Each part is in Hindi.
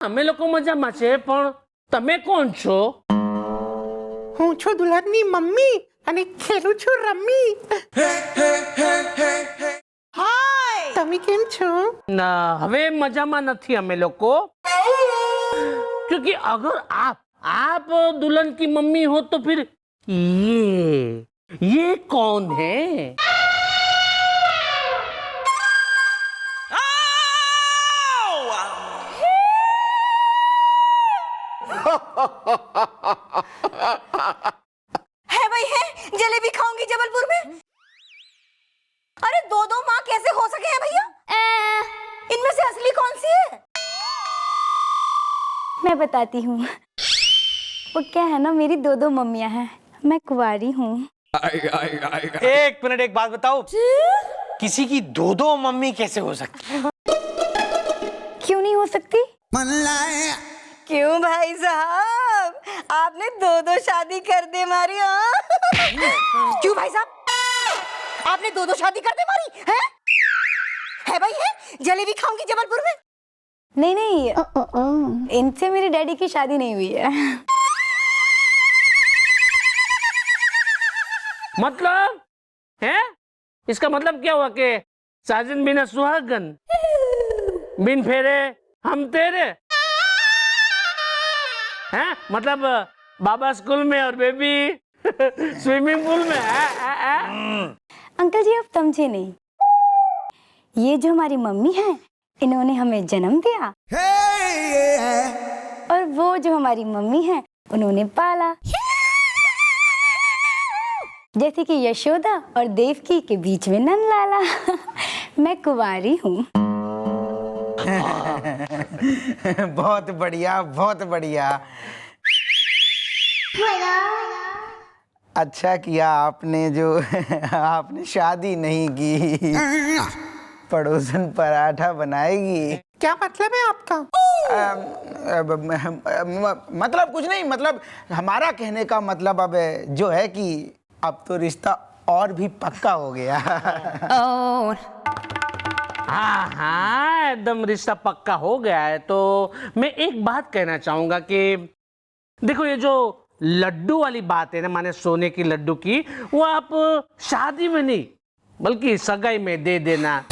અમે લોકો મજામાં છે, પણ તમે કોણ છો? હું છું દુલ્હનની મમ્મી અને ખેલું છું રમ્મી. હાય, તમે કેમ છો? ના, હવે મજામાં નથી અમે લોકો, क्योंकि अगर आप दुल्हन की मम्मी हो तो फिर ये कौन है? है भाई है, जलेबी खाऊंगी जबलपुर में। अरे दो दो माँ कैसे हो सके हैं भैया? इनमें से असली कौन सी है? मैं बताती हूँ। वो क्या है ना, मेरी दो दो मम्मियाँ हैं, मैं कुंवारी हूँ। एक मिनट, एक बात बताओ, किसी की दो दो मम्मी कैसे हो सकती है? क्यों नहीं हो सकती? क्यों भाई साहब, आपने दो दो शादी कर दे मारी? क्यों भाई साहब, आपने दो दो शादी कर दे मारी? है भाई है, जलेबी खाऊंगी जबलपुर में। नहीं नहीं, इनसे मेरे डैडी की शादी नहीं हुई है। मतलब है? इसका मतलब क्या हुआ कि साजन बिना सुहागन, बिन फेरे हम तेरे हैं? मतलब बाबा स्कूल में और बेबी स्विमिंग पूल में है? अंकल जी, आप समझे नहीं। ये जो हमारी मम्मी है, इन्होंने हमें जन्म दिया, और वो जो हमारी मम्मी है, उन्होंने पाला। जैसे कि यशोदा और देवकी के बीच में नंदलाला। मैं कुंवारी हूँ। बहुत बढ़िया, बहुत बढ़िया। अच्छा किया आपने जो आपने शादी नहीं की। पड़ोसन पराठा बनाएगी। क्या मतलब है आपका? मतलब कुछ नहीं, मतलब हमारा कहने का मतलब अब जो है कि अब तो रिश्ता और भी पक्का हो गया। हाँ हाँ, एकदम रिश्ता पक्का हो गया है। तो मैं एक बात कहना चाहूंगा कि देखो, ये जो लड्डू वाली बात है ना, माने सोने की लड्डू की, वो आप शादी में नहीं बल्कि सगाई में दे देना।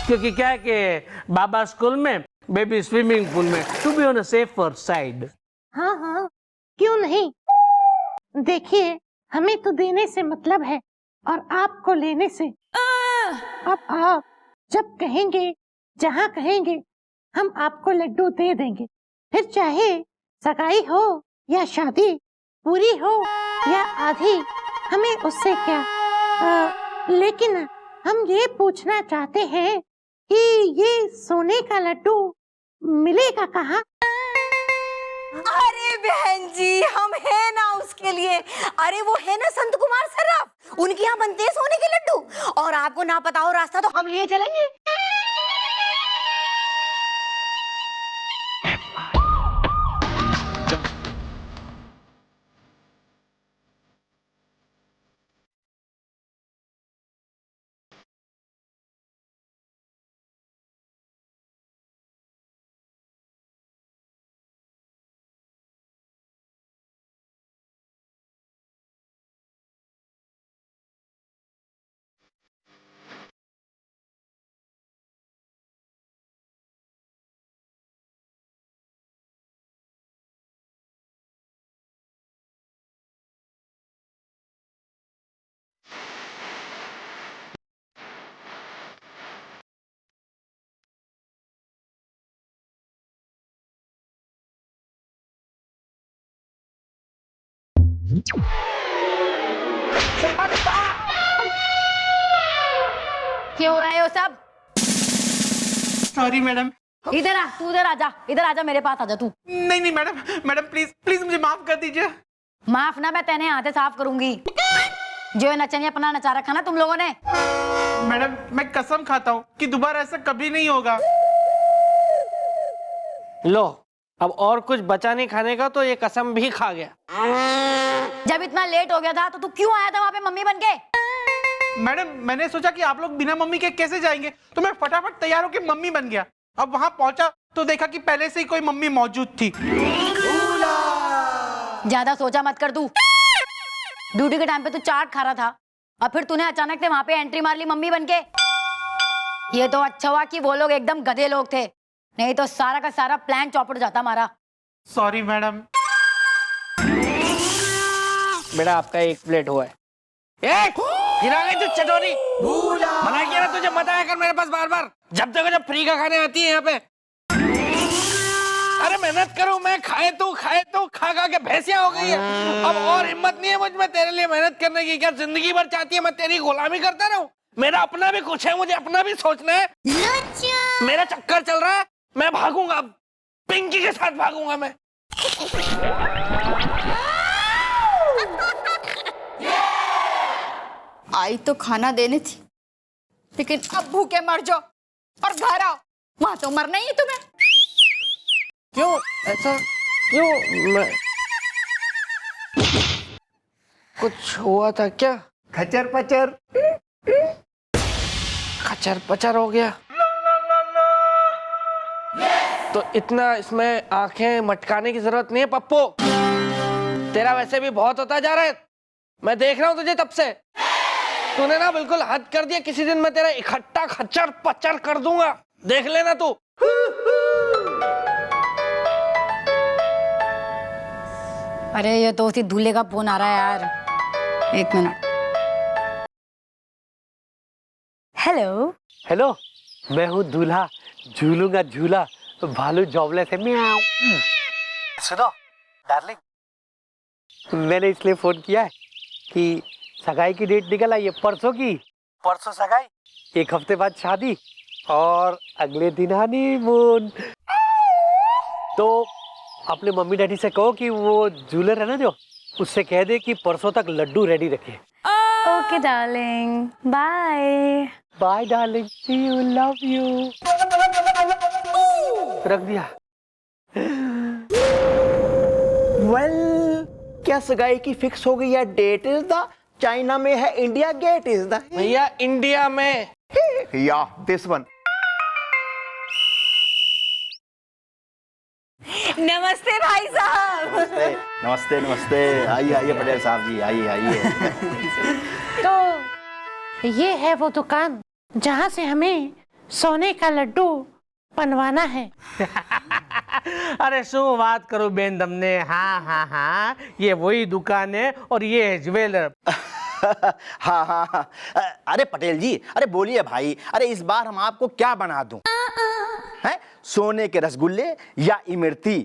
क्योंकि क्या है कि बाबा स्कूल में, बेबी स्विमिंग पूल में, to be on a safer side. हाँ हाँ, क्यों नहीं। देखिए, हमें तो देने से मतलब है और आपको लेने से। अब आप जब कहेंगे, जहाँ कहेंगे, हम आपको लड्डू दे देंगे। फिर चाहे सगाई हो या शादी, पूरी हो या आधी, हमें उससे क्या। लेकिन हम ये पूछना चाहते हैं कि ये सोने का लड्डू मिलेगा कहाँ? अरे बहन जी, हम है ना उसके लिए। अरे वो है ना संत कुमार सर्राफ, उनके यहाँ बनते हैं सोने के लड्डू। और आपको ना पता हो रास्ता तो हम ले चलेंगे। क्यों हो रहे हो सब? Sorry madam. इधर आ, तू इधर आजा, इधर आजा, मेरे पास आजा तू। नहीं नहीं मैडम, मैडम प्लीज प्लीज मुझे माफ कर दीजिए। माफ ना, मैं तेने हाथे साफ करूंगी। जो नचनिया अपना नचा रखा ना तुम लोगों ने। मैडम, मैं कसम खाता हूँ कि दोबारा ऐसा कभी नहीं होगा। लो, अब और कुछ बचा नहीं खाने का, तो ये कसम भी खा गया। जब इतना लेट हो गया था तो तू क्यों आया था वहाँ पे मम्मी बन के? मैडम, मैंने सोचा कि आप लोग बिना मम्मी के कैसे जाएंगे, तो मैं फटाफट तैयार होकर मम्मी बन गया। अब वहां पहुंचा तो देखा कि पहले से ही कोई मम्मी मौजूद थी। ज्यादा सोचा मत कर तू। ड्यूटी के टाइम पे तू चाट खा रहा था और फिर तूने अचानक से वहां पे एंट्री मार ली मम्मी बनके। ये तो अच्छा हुआ कि वो लोग एकदम गधे लोग थे, नहीं तो सारा का सारा प्लान चौपट जाता हमारा। Sorry madam. बेटा आपका 1 प्लेट हुआ है। गिरा गई तू चटोरी। मना किया ना तुझे, मत आया कर मेरे पास बार बार। जब देखो जब फ्री का खाने आती है यहाँ पे। अरे मेहनत करूं मैं, खाए तू खा खा के भैंसिया हो गई है। अब और हिम्मत नहीं है मुझ में तेरे लिए मेहनत करने की। क्या जिंदगी भर चाहती है मैं तेरी गुलामी करता रहूं? मेरा अपना भी कुछ है, मुझे अपना भी सोचना है। मेरा चक्कर चल रहा है, मैं भागूंगा अब, पिंकी के साथ भागूंगा मैं। आई तो खाना देने थी, लेकिन अब भूखे मर जाओ और घर आओ, वहां तो मरना ही है तुम्हें। क्यों ऐसा क्यों? मैं कुछ हुआ था क्या? खचर पचर। खचर पचर हो गया? तो इतना इसमें आंखें मटकाने की जरूरत नहीं है पप्पू। तेरा वैसे भी बहुत होता जा रहा है, मैं देख रहा हूं तुझे तब से। तूने ना बिल्कुल हद कर दिया। किसी दिन मैं तेरा इकट्ठा खच्चर पच्चर कर दूंगा, देख लेना तू। अरे ये तो उसी दूल्हे का फोन आ रहा है यार, 1 मिनट। हेलो। हेलो, मैं हूँ दूल्हा, झूलूंगा झूला, भालू जॉबलेस है। म्याऊं। सुनो डार्लिंग, मैंने इसलिए फोन किया है कि सगाई की डेट निकल आई है परसों की। परसों सगाई, 1 हफ्ते बाद शादी और अगले दिन हनीमून। तो अपने मम्मी डैडी से कहो कि वो जूलर है ना जो, उससे कह दे कि परसों तक लड्डू रेडी रखे। Okay darling, bye. Bye darling, see you, love you. रख दिया। वेल, क्या सगाई की फिक्स हो गई है? डेट इज द चाइना में है, इंडिया गेट इज द। भैया इंडिया में। या दिस वन। नमस्ते भाई साहब। नमस्ते नमस्ते। आइए आइए पटेल साहब जी, आइए आइए। तो ये है वो दुकान जहाँ से हमें सोने का लड्डू बनवाना है। अरे शू बात करो बेन दमने। हाँ हाँ हाँ, ये वही दुकान है और ये है ज्वेलर। हाँ हाँ हाँ। अरे पटेल जी, अरे बोलिए भाई। अरे इस बार हम आपको क्या बना दूं? हैं? सोने के रसगुल्ले या इमरती?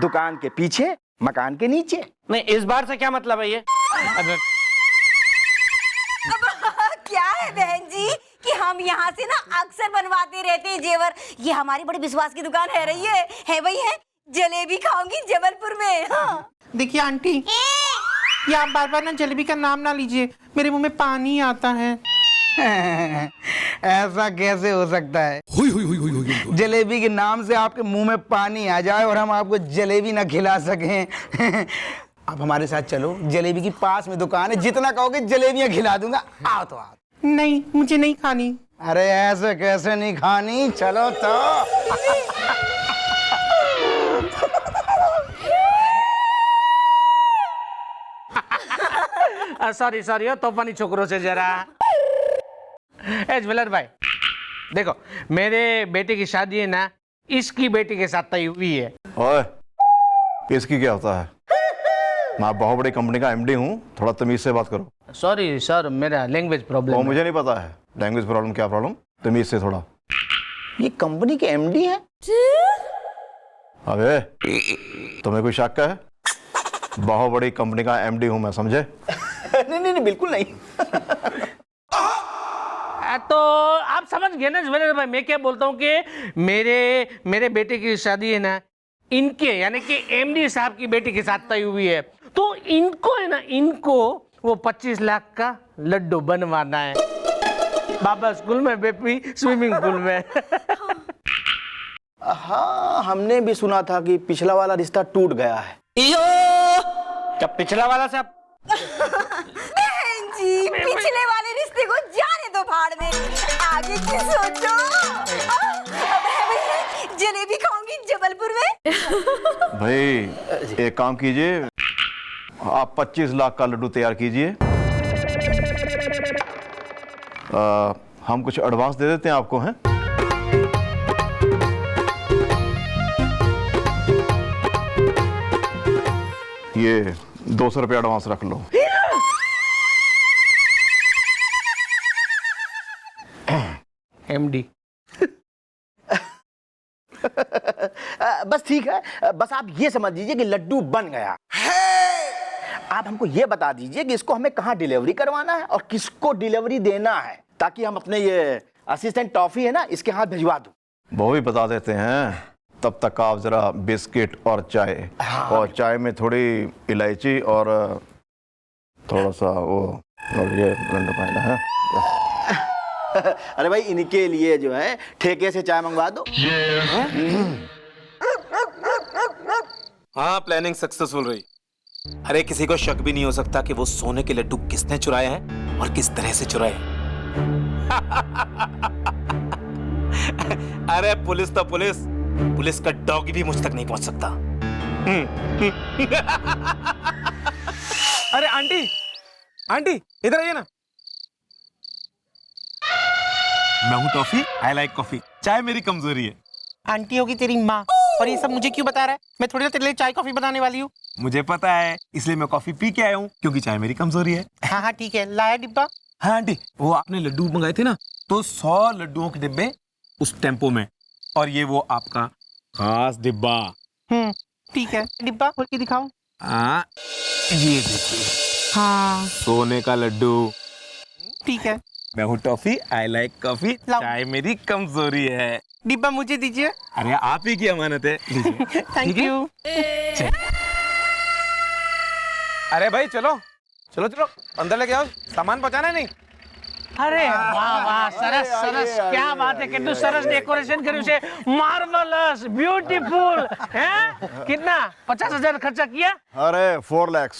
दुकान के पीछे, मकान के नीचे। नहीं, इस बार से क्या मतलब है ये? क्या है बहन जी कि हम यहाँ से ना अक्सर बनवाते रहते हैं जेवर। ये हमारी बड़ी विश्वास की दुकान है रही है वही है। जलेबी खाऊंगी जबलपुर में। हाँ। देखिए आंटी, ये आप बार बार ना जलेबी का नाम ना लीजिए, मेरे मुंह में पानी आता है। ऐसा कैसे हो सकता है? जलेबी के नाम से आपके मुंह में पानी आ जाए और हम आपको जलेबी ना खिला सकें। आप हमारे साथ चलो, जलेबी की पास में दुकान है, जितना कहोगे जलेबियां खिला दूंगा। आओ तो आओ। नहीं, मुझे नहीं खानी। अरे ऐसे कैसे नहीं खानी, चलो तो। सॉरी सॉरी हो तोफानी छोकरों से जरा। ए ज्वेलर भाई देखो, मेरे बेटे की शादी है ना, इसकी बेटी के साथ तय हुई है। ओए, इसकी क्या होता है? मैं बहुत बड़ी कंपनी का एमडी हूँ, थोड़ा तमीज से बात करो। सॉरी सर, मेरा लैंग्वेज प्रॉब्लम है। मुझे नहीं पता है लैंग्वेज प्रॉब्लम क्या प्रॉब्लम, तमीज से थोड़ा। ये कंपनी के एमडी हैं? अबे तुम्हें कोई शक है? बहुत बड़ी कंपनी का एमडी हूँ मैं, समझे? नहीं नहीं नहीं, बिल्कुल नहीं। तो आप समझ गए ना ज्वेलर भाई, मैं क्या बोलता हूँ कि मेरे बेटे की शादी है ना, इनके यानी कि एमडी साहब की बेटी के साथ तय हुई है। तो इनको है ना, इनको वो 25 लाख का लड्डू बनवाना है। बाबा स्कूल में, बेबी स्विमिंग पूल में। हाँ, हमने भी सुना था कि पिछला वाला रिश्ता टूट गया है। क्या पिछला वाला से आप? बहन जी, पिछले वाले रिश्ते को जाने दो भाड़ में, आगे की सोचो। अब है भैया, जबलपुर में। भाई एक काम कीजिए, आप 25 लाख का लड्डू तैयार कीजिए। हम कुछ एडवांस दे देते हैं आपको, हैं? ये 200 रुपये एडवांस रख लो। एमडी। बस ठीक है, बस आप ये समझ लीजिए कि लड्डू बन गया। आप हमको ये बता दीजिए कि इसको हमें कहाँ डिलीवरी करवाना है और किसको डिलीवरी देना है, ताकि हम अपने ये असिस्टेंट टॉफी है ना, इसके हाथ भिजवा दूं। वो भी बता देते हैं। तब तक आप जरा बिस्किट और चाय, और चाय में थोड़ी इलायची और थोड़ा सा वो, और ये पाना है। अरे भाई, इनके लिए जो है ठेके से चाय मंगवा दो। हाँ, प्लानिंग सक्सेसफुल रही। अरे किसी को शक भी नहीं हो सकता कि वो सोने के लड्डू किसने चुराए हैं और किस तरह से चुराए हैं। अरे पुलिस तो पुलिस का डॉग भी मुझ तक नहीं पहुंच सकता। अरे आंटी इधर आइए ना। मैं हूँ टॉफी, आई लाइक कॉफी। चाय मेरी कमजोरी है। आंटी होगी तेरी माँ, और ये सब मुझे क्यों बता रहा है? मैं थोड़ी ना तेरे लिए चाय कॉफी बनाने वाली हूँ। मुझे पता है, इसलिए मैं कॉफी पी के आया हूँ, क्योंकि चाय मेरी कमजोरी है। हाँ हाँ ठीक है, लाया डिब्बा। हाँ आंटी, वो आपने लड्डू मंगाए थे ना, तो 100 लड्डुओं के डिब्बे उस टेम्पो में, और ये वो आपका खास डिब्बा। ठीक है, डिब्बा खोल के दिखाऊं? हाँ, ये देखिए। हाँ सोने का लड्डू। ठीक है। मैं हूँ टॉफी, आई लाइक कॉफी। लाओ। चाय मेरी कमजोरी है। डिब्बा मुझे दीजिए। अरे आप ही की अमानत है, लीजिए। Thank you. अरे भाई चलो चलो चलो, अंदर लेके आओ, सामान पहुंचाना है नहीं। अरे वाह वाह, सरस सरस, क्या बात है, कितनी सरस डेकोरेशन करी उसे, मार्वलस, ब्यूटीफुल हैं? कितना 50,000 खर्चा किया? अरे 4 लाख।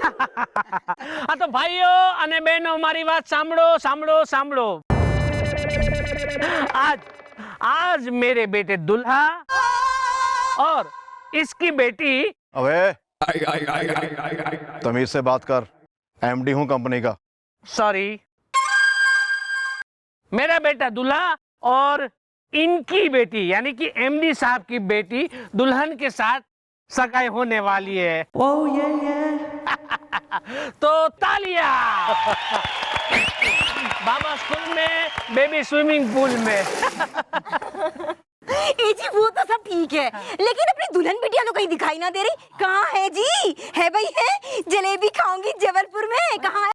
हाँ तो भाइयों અને બહેનો મારી વાત સાંભળો। आज मेरे बेटे दुल्हा और इसकी बेटी। अबे तमीज से बात कर, एमडी हूं कंपनी का। सॉरी, मेरा बेटा दुल्हा और इनकी बेटी यानी कि एमडी साहब की बेटी दुल्हन के साथ सगाई होने वाली है। तो तालियां। बाबा स्कूल में, बेबी स्विमिंग पूल में। ए जी वो तो सब ठीक है, लेकिन अपनी दुल्हन बिटिया तो कहीं दिखाई ना दे रही। कहाँ है जी? है भाई है? जलेबी खाऊंगी जबलपुर में, कहाँ है?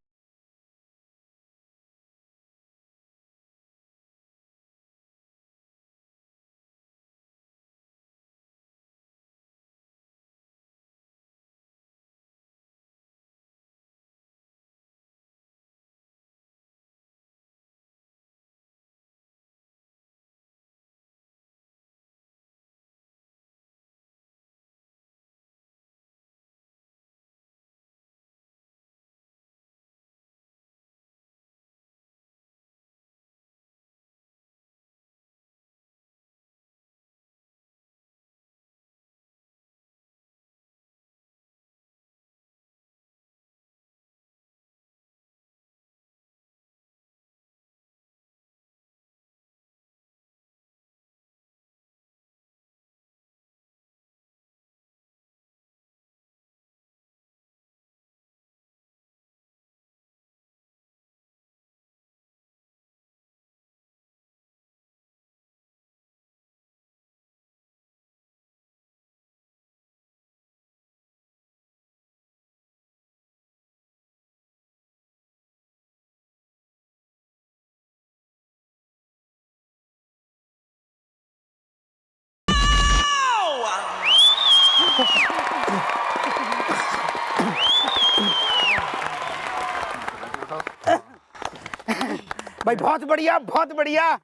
भाई बहुत बढ़िया, बहुत बढ़िया,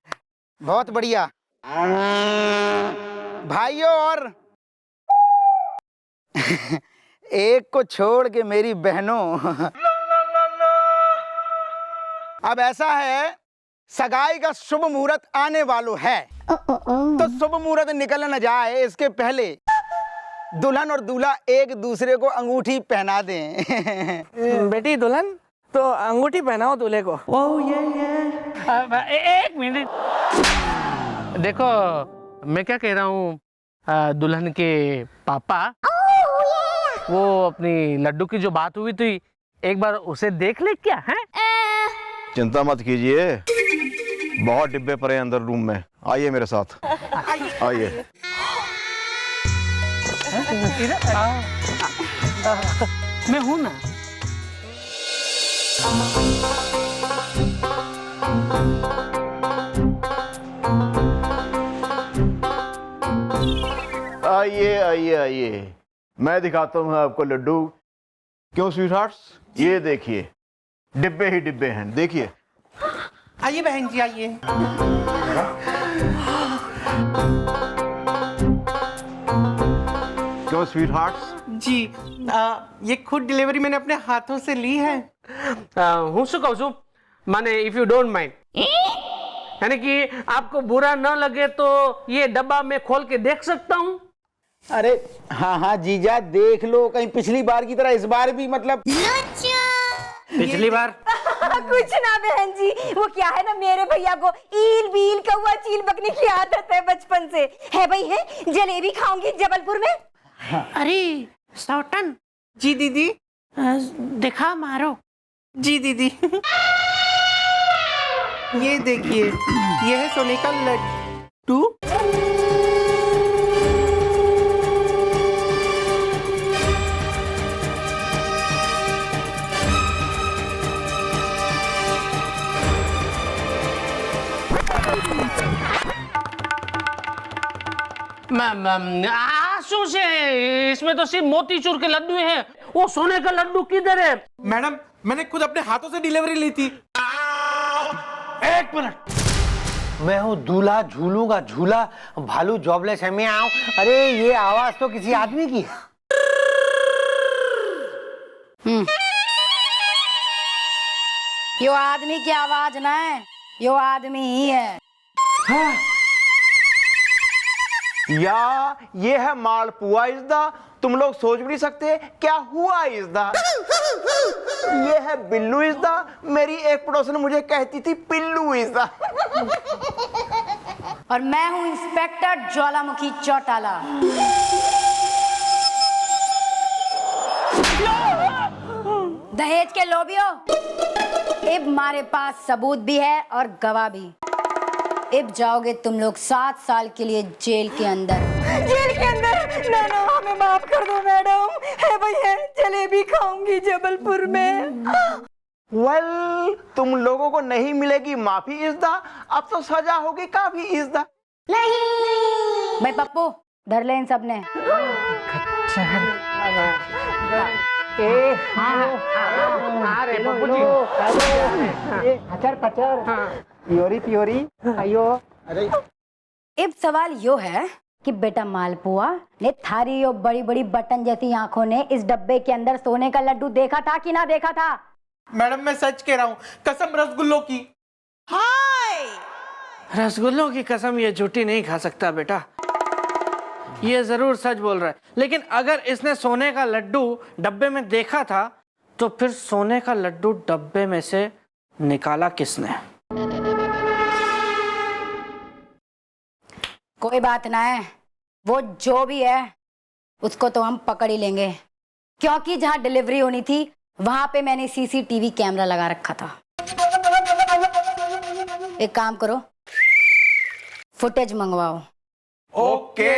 बहुत बढ़िया। भाइयों और एक को छोड़ के मेरी बहनों, अब ऐसा है सगाई का शुभ मुहूर्त आने वालो है, तो शुभ मुहूर्त निकल न जाए इसके पहले दुल्हन और दूल्हा एक दूसरे को अंगूठी पहना दें। बेटी दुल्हन, तो अंगूठी पहनाओ दूल्हे को। एक मिनट, देखो मैं क्या कह रहा हूँ, दुल्हन के पापा, वो अपनी लड्डू की जो बात हुई थी, एक बार उसे देख ले क्या है? चिंता मत कीजिए, बहुत डिब्बे पड़े हैं अंदर रूम में। आइए मेरे साथ, आइए। मैं हूं ना। आइए आइए आइए, मैं दिखाता हूँ आपको लड्डू। क्यों स्वीट हार्ट्स, ये देखिए, डिब्बे ही डिब्बे हैं, देखिए। आइए बहन जी, आइए। क्यों स्वीट हार्ट्स? जी, ये खुद डिलीवरी मैंने अपने हाथों से ली है। हूँ શું કહું છું, माने इफ यू डोंट माइंड, यानी कि आपको बुरा न लगे तो ये डब्बा मैं खोल के देख सकता हूँ? अरे हाँ हाँ जीजा, देख लो, कहीं पिछली बार की तरह इस बार भी मतलब पिछली बार कुछ ना बहन जी, वो क्या है ना, मेरे भैया को ईल बील कौवा चील बकने की आदत है बचपन से। है भाई है, जलेबी खाऊंगी जबलपुर में। अरे सौटन जी दीदी। दिखा मारो। जी दीदी। ये देखिए, ये है सोने का लड्डू। आंसू से, इसमें तो सिर्फ मोतीचूर के लड्डू हैं, वो सोने का लड्डू किधर है? मैडम, मैंने खुद अपने हाथों से डिलीवरी ली थी। एक मिनट, मैं हूँ दूल्हा, झूलूंगा झूला, भालू जॉबलेस है, मैं आऊं। अरे ये आवाज तो किसी आदमी की है। यो आदमी की आवाज ना है, यो आदमी ही है। या ये है मालपुआ इज़दा, तुम लोग सोच भी नहीं सकते क्या हुआ इज़दा। ये है बिल्लू इज़दा, मेरी एक पड़ोसन मुझे कहती थी पिल्लू इज़दा। और मैं हूँ इंस्पेक्टर ज्वालामुखी चौटाला। दहेज के लोभियों, अब हमारे पास सबूत भी है और गवाह भी। अब जाओगे तुम लोग 7 साल के लिए जेल के अंदर। जेल के अंदर? ना ना, हमें माफ कर दो मैडम। है भैया, जलेबी खाऊंगी जबलपुर में। वेल, तुम लोगों को नहीं मिलेगी माफी इज़दा, अब तो सजा होगी काफी इज़दा। नहीं भाई पप्पू, धर ले इन सबने। अरे पप्पू जी, प्योरी प्योरी, आयो। अरे अब सवाल यो है कि बेटा मालपुआ ने थारी यो बड़ी बड़ी बटन जैसी आंखों ने इस डब्बे के अंदर सोने का लड्डू देखा था कि ना देखा था? मैडम, मैं सच कह रहा हूँ, कसम रसगुल्लों की। रसगुल्लों की कसम ये झूठी नहीं खा सकता बेटा, ये जरूर सच बोल रहा है। लेकिन अगर इसने सोने का लड्डू डब्बे में देखा था, तो फिर सोने का लड्डू डब्बे में से निकाला किसने? कोई बात ना है, वो जो भी है उसको तो हम पकड़ ही लेंगे, क्योंकि जहां डिलीवरी होनी थी वहां पे मैंने सीसीटीवी कैमरा लगा रखा था। एक काम करो, फुटेज मंगवाओ। ओके।